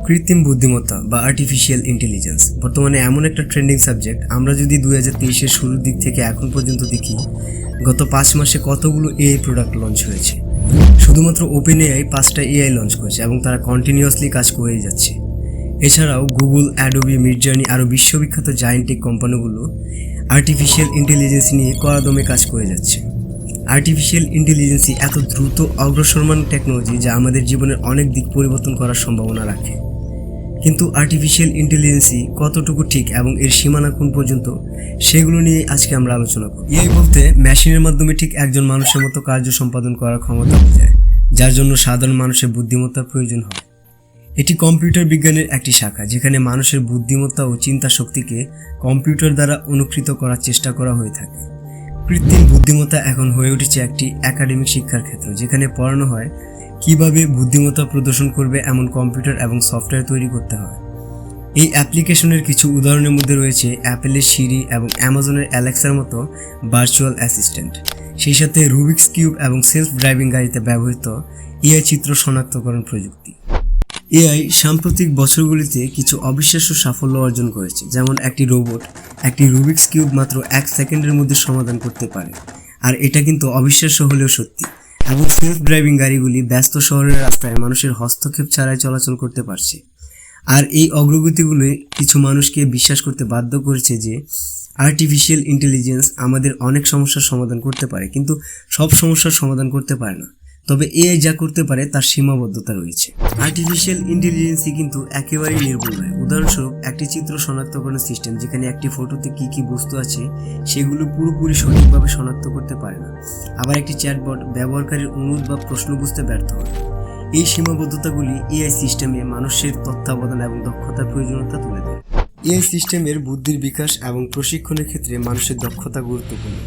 কৃত্রিম বুদ্ধিমত্তা বা আর্টিফিশিয়াল ইন্টেলিজেন্স বর্তমানে এমন একটা ট্রেন্ডিং সাবজেক্ট। আমরা যদি 2023-এর শুরুর দিক থেকে এখন পর্যন্ত দেখি, গত 5 মাসে কতগুলো এআই প্রোডাক্ট লঞ্চ হয়েছে। শুধুমাত্র ওপেন এআই 5টা এআই লঞ্চ করেছে এবং তারা কন্টিনিউয়াসলি কাজ করেই যাচ্ছে। এছাড়াও গুগল, অ্যাডোবি, মিডজার্নি আরও বিশ্ববিখ্যাত জায়ান্টিক কোম্পানিগুলো আর্টিফিশিয়াল ইন্টেলিজেন্স নিয়ে কড়াদমে কাজ করে যাচ্ছে। আর্টিফিশিয়াল ইন্টেলিজেন্সই এত দ্রুত অগ্রসরমান টেকনোলজি যা আমাদের জীবনের অনেক দিক পরিবর্তন করার সম্ভাবনা রাখে। কিন্তু আর্টিফিশিয়াল ইন্টেলিজেন্সই কতটুকু ঠিক এবং এর সীমানা কোন পর্যন্ত, সেগুলো নিয়ে আজকে আমরা আলোচনা করব। এআই বলতে মেশিনের মাধ্যমে ঠিক একজন মানুষের মতো কার্য সম্পাদন করার ক্ষমতা বোঝায়, যার জন্য সাধারণ মানুষের বুদ্ধিমত্তার প্রয়োজন হয়। এটি কম্পিউটার বিজ্ঞানের একটি শাখা, যেখানে মানুষের বুদ্ধিমত্তা ও চিন্তা শক্তিকে কম্পিউটার দ্বারা অনুকৃত করার চেষ্টা করা হয়ে থাকে। কৃত্রিম বুদ্ধিমত্তা এখন হয়ে উঠেছে একটি একাডেমিক শিক্ষার ক্ষেত্র, যেখানে পড়ানো হয় কিভাবে বুদ্ধিমত্তা প্রদর্শন করবে এমন কম্পিউটার এবং সফটওয়্যার তৈরি করতে হয়। এই অ্যাপ্লিকেশনের কিছু উদাহরণের মধ্যে রয়েছে অ্যাপেলের সিরি এবং অ্যামাজনের অ্যালেক্সার মতো ভার্চুয়াল অ্যাসিস্ট্যান্ট। সেই সাথে রুবিক্স কিউব এবং সেলফ ড্রাইভিং গাড়িতে ব্যবহৃত এআই চিত্র শনাক্তকরণ প্রযুক্তি। এআই সাম্প্রতিক বছরগুলিতে কিছু অবিশ্বাস্য সাফল্য অর্জন করেছে, যেমন একটি রোবট একটি রুবিক্স কিউব মাত্র 1 সেকেন্ডের মধ্যে সমাধান করতে পারে, আর এটা কিন্তু অবিশ্বাস্য হলেও সত্যি। এবং সেলফ ড্রাইভিং গাড়িগুলি ব্যস্ত শহরের রাস্তায় মানুষের হস্তক্ষেপ ছাড়াই চলাচল করতে পারছে। আর এই অগ্রগতিগুলি কিছু মানুষকে বিশ্বাস করতে বাধ্য করেছে যে আর্টিফিশিয়াল ইন্টেলিজেন্স আমাদের অনেক সমস্যার সমাধান করতে পারে, কিন্তু সব সমস্যার সমাধান করতে পারে না। তবে এআই যা করতে পারে তার সীমাবদ্ধতা রয়েছে। আর্টিফিশিয়াল ইন্টেলিজেন্সই কিন্তু একেবারেই নির্ভুল নয়। উদাহরণস্বরূপ, একটি চিত্র শনাক্তকরণ সিস্টেম যেখানে একটি ফটোতে কী কী বস্তু আছে সেগুলো পুরোপুরি সঠিকভাবে শনাক্ত করতে পারে না। আবার একটি চ্যাটবট ব্যবহারকারীর অনুরোধ বা প্রশ্ন বুঝতে ব্যর্থ হয়। এই সীমাবদ্ধতাগুলি এআই সিস্টেমে মানুষের তত্ত্বাবধান এবং দক্ষতার প্রয়োজনীয়তা তুলে ধরে। এআই সিস্টেমের বুদ্ধির বিকাশ এবং প্রশিক্ষণের ক্ষেত্রে মানুষের দক্ষতা গুরুত্বপূর্ণ।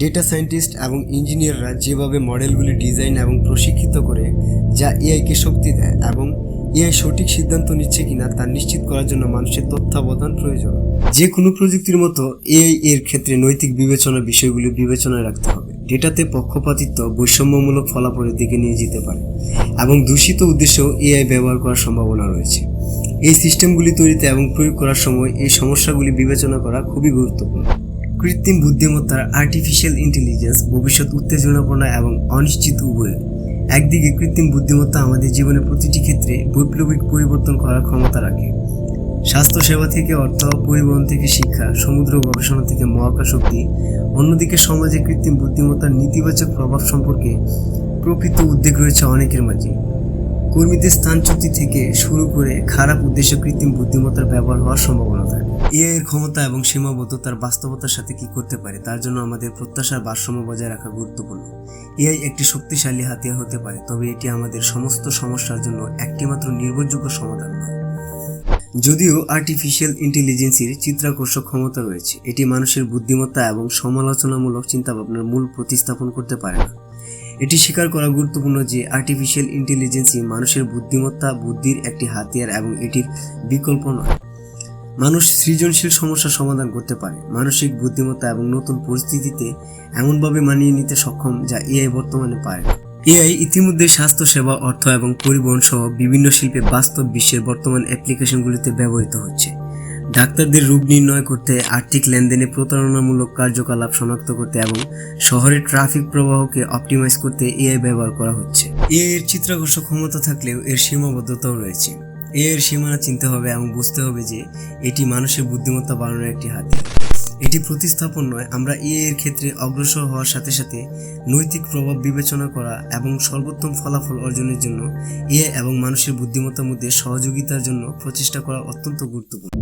ডেটা সায়েন্টিস্ট এবং ইঞ্জিনিয়াররা যেভাবে মডেলগুলি ডিজাইন এবং প্রশিক্ষিত করে, যা এআইকে শক্তি দেয়, এবং এআই সঠিক সিদ্ধান্ত নিচ্ছে কিনা তা নিশ্চিত করার জন্য মানুষের তত্ত্বাবধান প্রয়োজন। যে কোনো প্রযুক্তির মতো এআই এর ক্ষেত্রে নৈতিক বিবেচনার বিষয়গুলি বিবেচনায় রাখতে হবে। ডেটাতে পক্ষপাতিত্ব বৈষম্যমূলক ফলাফলের দিকে নিয়ে যেতে পারে এবং দূষিত উদ্দেশ্যেও এআই ব্যবহার করার সম্ভাবনা রয়েছে। এই সিস্টেমগুলি তৈরিতে এবং প্রয়োগ করার সময় এই সমস্যাগুলি বিবেচনা করা খুবই গুরুত্বপূর্ণ। কৃত্রিম বুদ্ধিমত্তার আর্টিফিশিয়াল ইন্টেলিজেন্স ভবিষ্যৎ উত্তেজনাপূর্ণ এবং অনিশ্চিত উভয়। একদিকে কৃত্রিম বুদ্ধিমত্তা আমাদের জীবনের প্রতিটি ক্ষেত্রে বৈপ্লবিক পরিবর্তন করার ক্ষমতা রাখে। স্বাস্থ্যসেবা থেকে অর্থ, পরিবহন থেকে শিক্ষা, সমুদ্র গবেষণা থেকে মহাকাশ অবধি। অন্যদিকে সমাজে কৃত্রিম বুদ্ধিমত্তার নেতিবাচক প্রভাব সম্পর্কে প্রকৃত উদ্বেগ রয়েছে অনেকের মাঝে। কর্মীদের স্থানচ্যুতি থেকে শুরু করে খারাপ উদ্দেশ্যে কৃত্রিম বুদ্ধিমত্তার ব্যবহার হওয়ার সম্ভাবনা থাকে। এআই এর ক্ষমতা এবং সীমাবদ্ধতার বাস্তবতার সাথে কি করতে পারে তার জন্য আমাদের প্রত্যাশার ভারসাম্য বজায় রাখা গুরুত্বপূর্ণ। এআই একটি শক্তিশালী হাতিয়ার হতে পারে, তবে এটি আমাদের সমস্ত সমস্যার জন্য একটিমাত্র নির্ভরযোগ্য সমাধান নয়। যদিও আর্টিফিশিয়াল ইন্টেলিজেন্সের চিত্তাকর্ষক ক্ষমতা রয়েছে, এটি মানুষের বুদ্ধিমত্তা এবং সমালোচনামূলক চিন্তাভাবনার মূল প্রতিস্থাপন করতে পারে না। এটি স্বীকার করা গুরুত্বপূর্ণ যে আর্টিফিশিয়াল ইন্টেলিজেন্সই মানুষের বুদ্ধির একটি হাতিয়ার এবং এটির বিকল্প নয়। মানুষ সৃজনশীল সমস্যার সমাধান করতে পারে, মানসিক বুদ্ধিমত্তা এবং নতুন পরিস্থিতিতে এমনভাবে মানিয়ে নিতে সক্ষম যা এআই বর্তমানে পারে না। এআই ইতিমধ্যে স্বাস্থ্যসেবা, অর্থ এবং পরিবহন সহ বিভিন্ন শিল্পে বাস্তব বিশ্বের বর্তমান অ্যাপ্লিকেশনগুলিতে ব্যবহৃত হচ্ছে। ডাক্তারদের রোগ নির্ণয় করতে, আর্থিক লেনদেনে প্রতারণামূলক কার্যকলাপ শনাক্ত করতে এবং শহরের ট্রাফিক প্রবাহকে অপটিমাইজ করতে এআই ব্যবহার করা হচ্ছে। এআই এর চিত্তাকর্ষক ক্ষমতা থাকলেও এর সীমাবদ্ধতাও রয়েছে। এআই এর সীমানা চিনতে হবে এবং বুঝতে হবে যে এটি মানুষের বুদ্ধিমত্তা বাড়ানোর একটি হাতিয়ার। এটি প্রতিস্থাপন নয়। আমরা এআই এর ক্ষেত্রে অগ্রসর হওয়ার সাথে সাথে নৈতিক প্রভাব বিবেচনা করা এবং সর্বোত্তম ফলাফল অর্জনের জন্য এআই এবং মানুষের বুদ্ধিমত্তার মধ্যে সহযোগিতার জন্য প্রচেষ্টা করা অত্যন্ত গুরুত্বপূর্ণ।